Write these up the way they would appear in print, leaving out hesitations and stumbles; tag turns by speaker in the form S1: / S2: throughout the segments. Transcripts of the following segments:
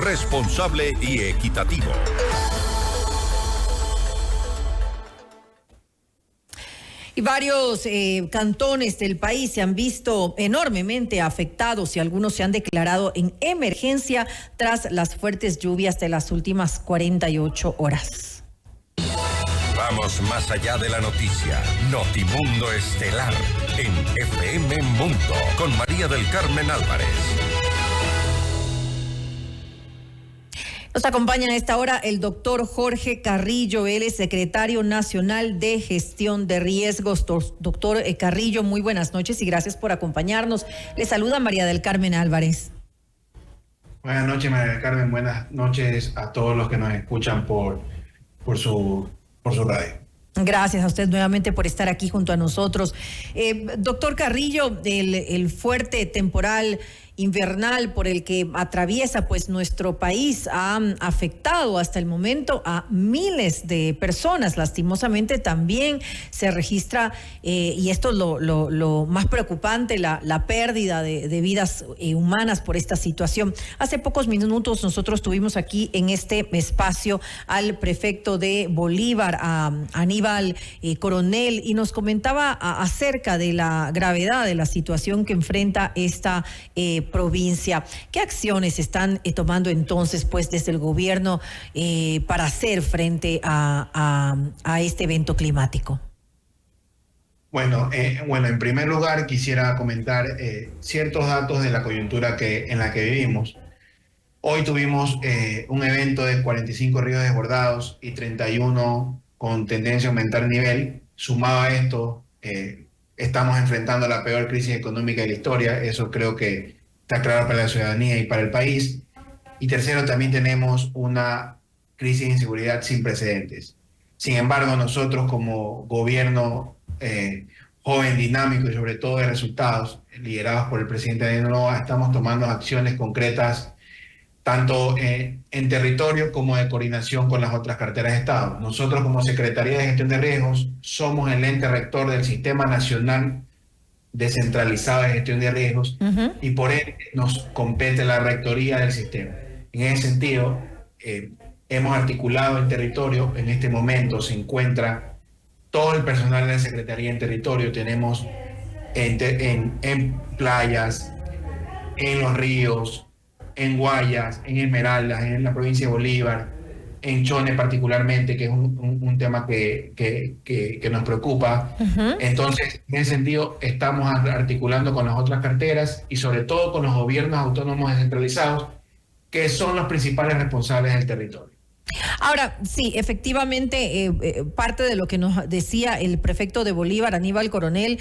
S1: responsable y equitativo.
S2: Y varios cantones del país se han visto enormemente afectados y algunos se han declarado en emergencia tras las fuertes lluvias de las últimas 48 horas.
S1: Vamos más allá de la noticia. Notimundo Estelar en FM Mundo con María del Carmen Álvarez.
S2: Nos acompaña a esta hora el doctor Jorge Carrillo, él es secretario nacional de gestión de riesgos. Doctor Carrillo, muy buenas noches y gracias por acompañarnos. Le saluda María del Carmen Álvarez.
S3: Buenas noches, María del Carmen. Buenas noches a todos los que nos escuchan por su radio.
S2: Gracias a usted nuevamente por estar aquí junto a nosotros. Doctor Carrillo, el fuerte temporal invernal por el que atraviesa pues nuestro país ha afectado hasta el momento a miles de personas. Lastimosamente también se registra, y esto es lo más preocupante, la pérdida de vidas humanas por esta situación. Hace pocos minutos nosotros tuvimos aquí en este espacio al prefecto de Bolívar, a Aníbal Coronel, y nos comentaba acerca de la gravedad de la situación que enfrenta esta provincia. ¿Qué acciones están tomando entonces pues desde el gobierno para hacer frente a este evento climático?
S3: Bueno, en primer lugar quisiera comentar ciertos datos de la coyuntura en la que vivimos. Hoy tuvimos un evento de 45 ríos desbordados y 31 con tendencia a aumentar nivel. Sumado a esto, estamos enfrentando la peor crisis económica de la historia. Eso creo que está claro para la ciudadanía y para el país. Y tercero, también tenemos una crisis de inseguridad sin precedentes. Sin embargo, nosotros como gobierno joven, dinámico y sobre todo de resultados, liderados por el presidente Daniel Noboa, estamos tomando acciones concretas tanto en territorio como de coordinación con las otras carteras de Estado. Nosotros como Secretaría de Gestión de Riesgos somos el ente rector del Sistema Nacional Descentralizado de Gestión de Riesgos y por ende nos compete la rectoría del sistema. En ese sentido, hemos articulado el territorio. En este momento se encuentra todo el personal de la Secretaría en territorio. Tenemos en playas, en los ríos, en Guayas, en Esmeraldas, en la provincia de Bolívar, en Chone particularmente, que es un tema que nos preocupa. Entonces, en ese sentido, estamos articulando con las otras carteras y sobre todo con los gobiernos autónomos descentralizados, que son los principales responsables del territorio.
S2: Ahora, sí, efectivamente, parte de lo que nos decía el prefecto de Bolívar, Aníbal Coronel,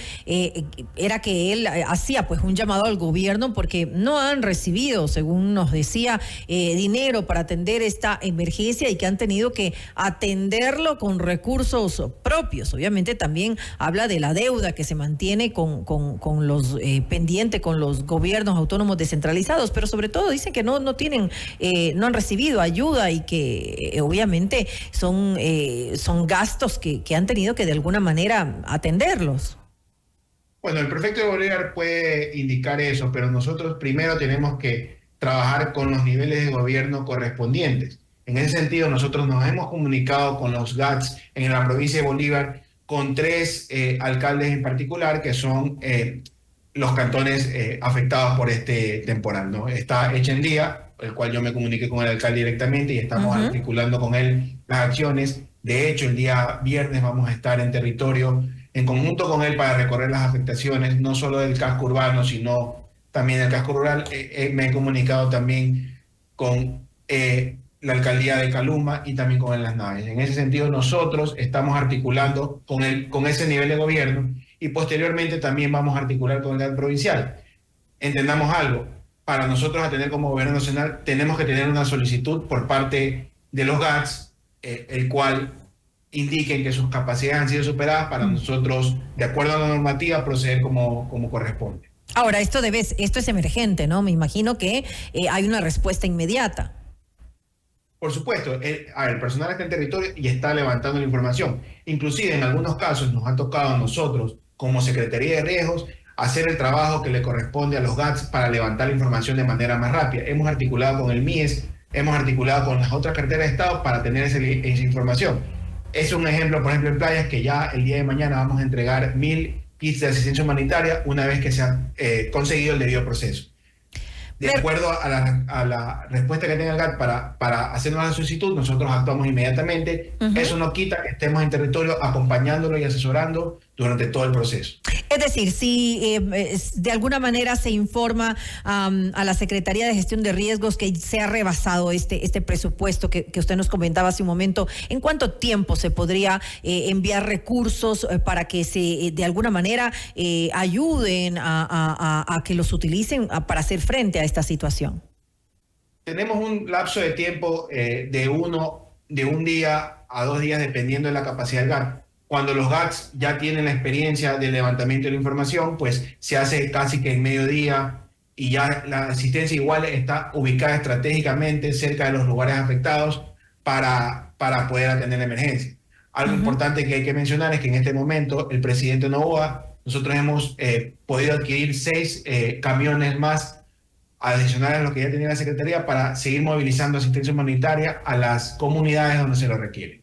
S2: era que él hacía pues un llamado al gobierno porque no han recibido, según nos decía, dinero para atender esta emergencia y que han tenido que atenderlo con recursos propios. Obviamente también habla de la deuda que se mantiene con los pendiente con los gobiernos autónomos descentralizados, pero sobre todo dicen que no han recibido ayuda y que obviamente son gastos que han tenido que de alguna manera atenderlos.
S3: Bueno, el prefecto de Bolívar puede indicar eso, pero nosotros primero tenemos que trabajar con los niveles de gobierno correspondientes. En ese sentido, nosotros nos hemos comunicado con los GATS en la provincia de Bolívar, con 3 alcaldes en particular, que son los cantones afectados por este temporal, ¿no? Está Echendía, el cual yo me comuniqué con el alcalde directamente y estamos articulando con él las acciones. De hecho, el día viernes vamos a estar en territorio en conjunto con él para recorrer las afectaciones, no solo del casco urbano, sino también del casco rural. Me he comunicado también con la alcaldía de Caluma y también con Las Naves. En ese sentido, nosotros estamos articulando con ese nivel de gobierno y posteriormente también vamos a articular con el provincial. Entendamos algo. Para nosotros atender como gobierno nacional tenemos que tener una solicitud por parte de los GATS, el cual indiquen que sus capacidades han sido superadas para nosotros, de acuerdo a la normativa, proceder como corresponde.
S2: Ahora, esto es emergente, ¿no? Me imagino que hay una respuesta inmediata.
S3: Por supuesto, el personal está en territorio y está levantando la información. Inclusive en algunos casos nos ha tocado a nosotros como Secretaría de Riesgos hacer el trabajo que le corresponde a los GATS para levantar la información de manera más rápida. Hemos articulado con el MIES hemos articulado con las otras carteras de Estado para tener esa información. Es un ejemplo, por ejemplo, en playas, que ya el día de mañana vamos a entregar 1.000 kits de asistencia humanitaria una vez que se ha conseguido el debido proceso. De acuerdo a la respuesta que tenga el GAT para hacernos la solicitud, nosotros actuamos inmediatamente. Eso no quita que estemos en territorio acompañándolo y asesorando durante todo el proceso.
S2: Es decir, si de alguna manera se informa a la Secretaría de Gestión de Riesgos que se ha rebasado este presupuesto que usted nos comentaba hace un momento, ¿en cuánto tiempo se podría enviar recursos para que de alguna manera ayuden a que los utilicen para hacer frente a esta situación?
S3: Tenemos un lapso de tiempo de un día a 2 días, dependiendo de la capacidad del GAT. Cuando los GATs ya tienen la experiencia del levantamiento de la información, pues se hace casi que en mediodía, y ya la asistencia igual está ubicada estratégicamente cerca de los lugares afectados para poder atender la emergencia. Algo importante que hay que mencionar es que en este momento el presidente Noboa, nosotros hemos podido adquirir 6 camiones más adicionales a lo que ya tenía la Secretaría para seguir movilizando asistencia humanitaria a las comunidades donde se lo requiere.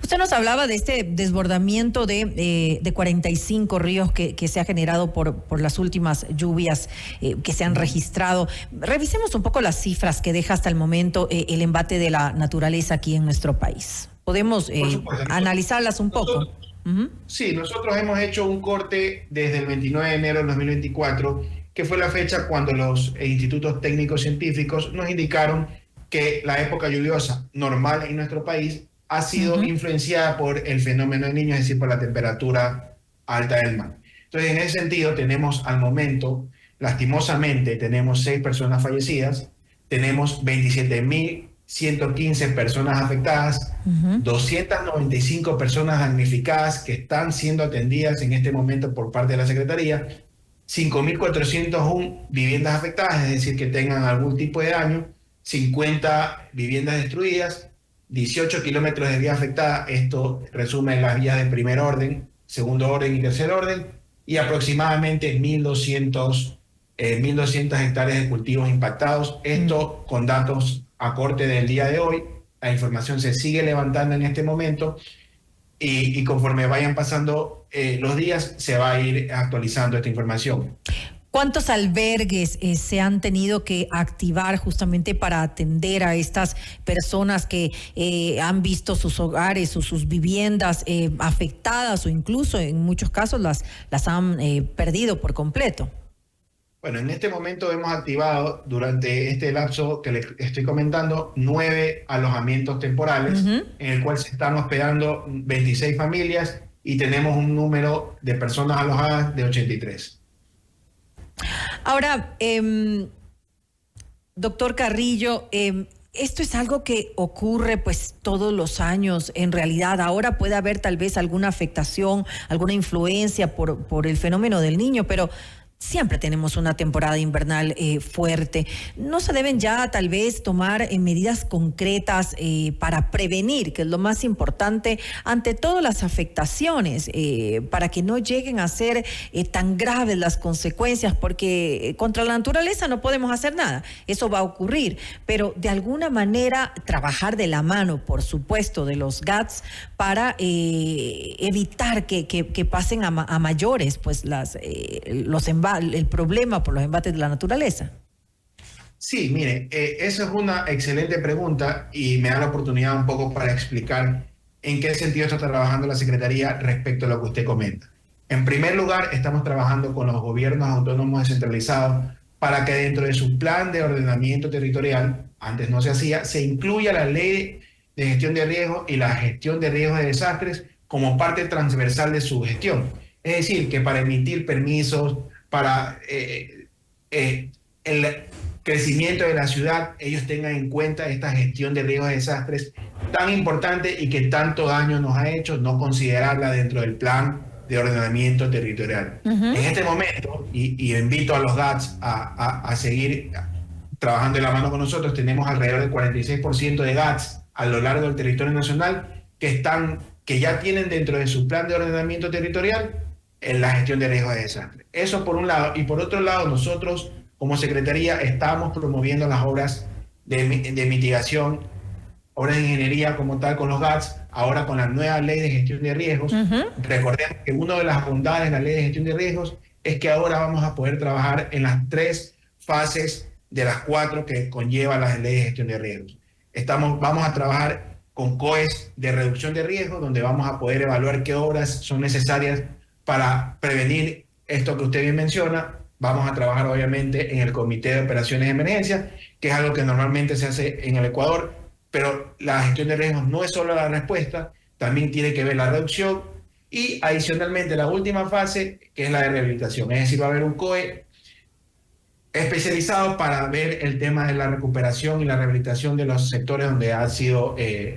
S2: Usted nos hablaba de este desbordamiento de 45 ríos que se ha generado por las últimas lluvias que se han registrado. Revisemos un poco las cifras que deja hasta el momento el embate de la naturaleza aquí en nuestro país. ¿Podemos analizarlas un poco?
S3: Sí, nosotros hemos hecho un corte desde el 29 de enero del 2024, que fue la fecha cuando los institutos técnicos científicos nos indicaron que la época lluviosa normal en nuestro país ha sido influenciada por el fenómeno del Niño, es decir, por la temperatura alta del mar. Entonces, en ese sentido, tenemos al momento, lastimosamente, tenemos 6 personas fallecidas, tenemos 27.115 personas afectadas, 295 personas damnificadas que están siendo atendidas en este momento por parte de la Secretaría, 5.401 viviendas afectadas, es decir, que tengan algún tipo de daño, 50 viviendas destruidas, 18 kilómetros de vía afectada. Esto resume las vías de primer orden, segundo orden y tercer orden, y aproximadamente 1.200 hectáreas de cultivos impactados. Esto con datos a corte del día de hoy. La información se sigue levantando en este momento y conforme vayan pasando los días se va a ir actualizando esta información.
S2: ¿Cuántos albergues se han tenido que activar justamente para atender a estas personas que han visto sus hogares o sus viviendas afectadas, o incluso en muchos casos las han perdido por completo?
S3: Bueno, en este momento hemos activado durante este lapso que le estoy comentando 9 alojamientos temporales en el cual se están hospedando 26 familias y tenemos un número de personas alojadas de 83.
S2: Ahora, doctor Carrillo, esto es algo que ocurre pues todos los años. En realidad, ahora puede haber tal vez alguna afectación, alguna influencia por el fenómeno del Niño, pero siempre tenemos una temporada invernal fuerte. ¿No se deben ya tal vez tomar medidas concretas para prevenir, que es lo más importante, ante todas las afectaciones, para que no lleguen a ser tan graves las consecuencias? Porque contra la naturaleza no podemos hacer nada, eso va a ocurrir, pero de alguna manera trabajar de la mano, por supuesto, de los GATS para evitar que pasen a mayores pues el problema por los embates de la naturaleza.
S3: Sí, mire, esa es una excelente pregunta y me da la oportunidad un poco para explicar en qué sentido está trabajando la Secretaría respecto a lo que usted comenta. En primer lugar, estamos trabajando con los gobiernos autónomos descentralizados para que dentro de su plan de ordenamiento territorial, antes no se hacía, se incluya la ley de gestión de riesgos y la gestión de riesgos de desastres como parte transversal de su gestión. Es decir, que para emitir permisos, para el crecimiento de la ciudad, ellos tengan en cuenta esta gestión de riesgos de desastres tan importante y que tanto daño nos ha hecho, no considerarla dentro del plan de ordenamiento territorial. En este momento, y invito a los GATS a seguir trabajando de la mano con nosotros, tenemos alrededor del 46% de GATS a lo largo del territorio nacional que ya tienen dentro de su plan de ordenamiento territorial en la gestión de riesgos de desastre. Eso por un lado. Y por otro lado, nosotros como Secretaría estamos promoviendo las obras de mitigación, obras de ingeniería como tal con los GATS, ahora con la nueva ley de gestión de riesgos. Recordemos que una de las bondades de la ley de gestión de riesgos es que ahora vamos a poder trabajar en las 3 fases de las 4 que conlleva la ley de gestión de riesgos. Vamos a trabajar con COEs de reducción de riesgos, donde vamos a poder evaluar qué obras son necesarias para prevenir esto que usted bien menciona. Vamos a trabajar obviamente en el Comité de Operaciones de Emergencia, que es algo que normalmente se hace en el Ecuador, pero la gestión de riesgos no es solo la respuesta, también tiene que ver la reducción y adicionalmente la última fase, que es la de rehabilitación. Es decir, va a haber un COE especializado para ver el tema de la recuperación y la rehabilitación de los sectores donde han sido,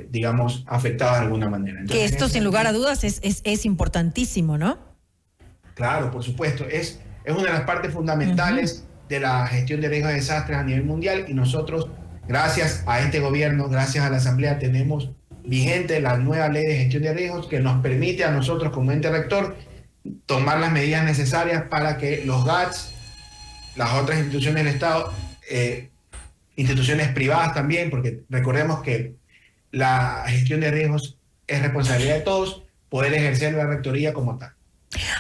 S3: digamos, afectados de alguna manera. Entonces,
S2: que esto, sin lugar a dudas, es importantísimo, ¿no?
S3: Claro, por supuesto. Es una de las partes fundamentales de la gestión de riesgos de desastres a nivel mundial, y nosotros, gracias a este gobierno, gracias a la Asamblea, tenemos vigente la nueva ley de gestión de riesgos que nos permite a nosotros como ente rector tomar las medidas necesarias para que los GATS, las otras instituciones del Estado, instituciones privadas también, porque recordemos que la gestión de riesgos es responsabilidad de todos, poder ejercer la rectoría como tal.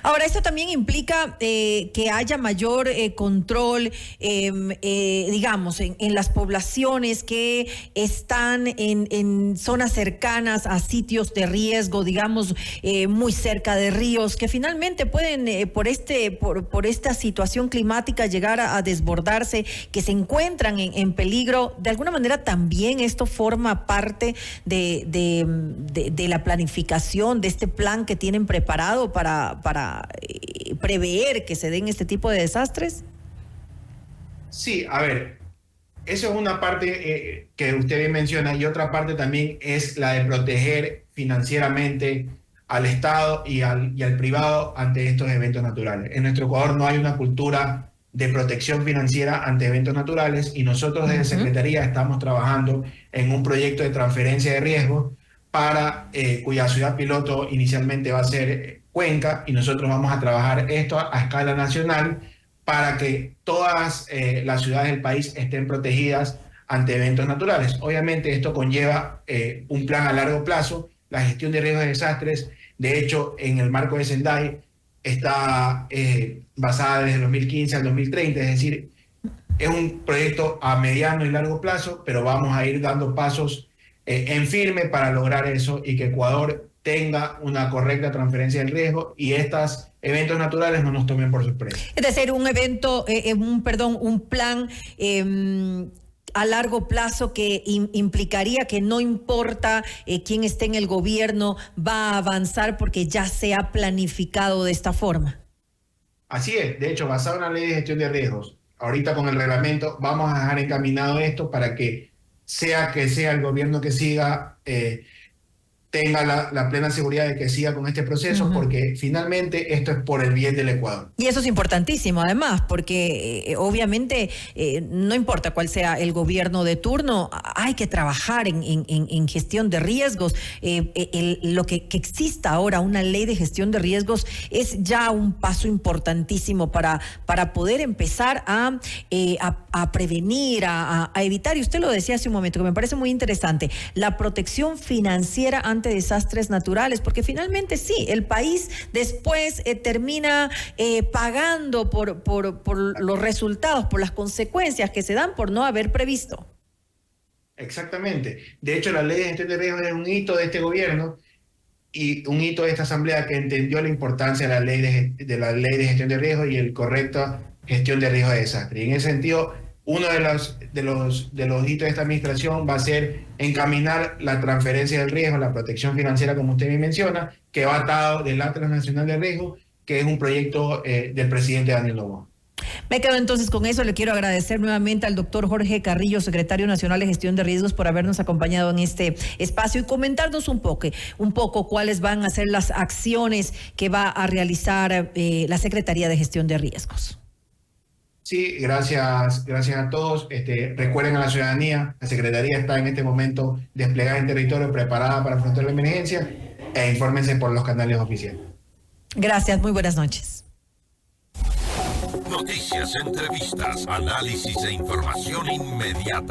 S2: Ahora, esto también implica que haya mayor control, digamos, en las poblaciones que están en zonas cercanas a sitios de riesgo, digamos, muy cerca de ríos, que finalmente pueden, por esta situación climática, llegar a desbordarse, que se encuentran en peligro. De alguna manera también esto forma parte de la planificación, de este plan que tienen preparado para prever que se den este tipo de desastres.
S3: Sí, a ver, eso es una parte que usted bien menciona, y otra parte también es la de proteger financieramente al Estado y al privado ante estos eventos naturales. En nuestro Ecuador no hay una cultura de protección financiera ante eventos naturales, y nosotros desde Secretaría estamos trabajando en un proyecto de transferencia de riesgo para cuya ciudad piloto inicialmente va a ser Cuenca, y nosotros vamos a trabajar esto a escala nacional para que todas las ciudades del país estén protegidas ante eventos naturales. Obviamente esto conlleva un plan a largo plazo. La gestión de riesgos de desastres, de hecho, en el marco de Sendai, está basada desde el 2015 al 2030, es decir, es un proyecto a mediano y largo plazo, pero vamos a ir dando pasos en firme para lograr eso y que Ecuador tenga una correcta transferencia del riesgo y estos eventos naturales no nos tomen por sorpresa. Es
S2: decir, un plan a largo plazo que implicaría que no importa quién esté en el gobierno, va a avanzar porque ya se ha planificado de esta forma.
S3: Así es, de hecho, basado en la ley de gestión de riesgos, ahorita con el reglamento vamos a dejar encaminado esto para que sea el gobierno que siga, tenga la plena seguridad de que siga con este proceso, porque finalmente esto es por el bien del Ecuador.
S2: Y eso es importantísimo, además, porque obviamente no importa cuál sea el gobierno de turno, hay que trabajar en gestión de riesgos. Lo que exista ahora una ley de gestión de riesgos es ya un paso importantísimo para poder empezar a prevenir, a evitar, y usted lo decía hace un momento, que me parece muy interesante, la protección financiera ante desastres naturales, porque finalmente sí, el país después termina pagando por los resultados, por las consecuencias que se dan por no haber previsto.
S3: Exactamente. De hecho, la ley de gestión de riesgos es un hito de este gobierno y un hito de esta asamblea que entendió la importancia de la ley de gestión de riesgos y el correcta gestión de riesgos de desastre. Y en ese sentido, uno de los hitos de esta administración va a ser encaminar la transferencia del riesgo, la protección financiera, como usted me menciona, que va atado del Atlas Nacional de Riesgo, que es un proyecto del presidente Daniel Noboa.
S2: Me quedo entonces con eso. Le quiero agradecer nuevamente al doctor Jorge Carrillo, secretario nacional de gestión de riesgos, por habernos acompañado en este espacio y comentarnos un poco cuáles van a ser las acciones que va a realizar la Secretaría de Gestión de Riesgos.
S3: Sí, gracias a todos. Recuerden a la ciudadanía, la Secretaría está en este momento desplegada en territorio, preparada para afrontar la emergencia, e infórmense por los canales oficiales.
S2: Gracias, muy buenas noches.
S1: Noticias, entrevistas, análisis e información inmediata.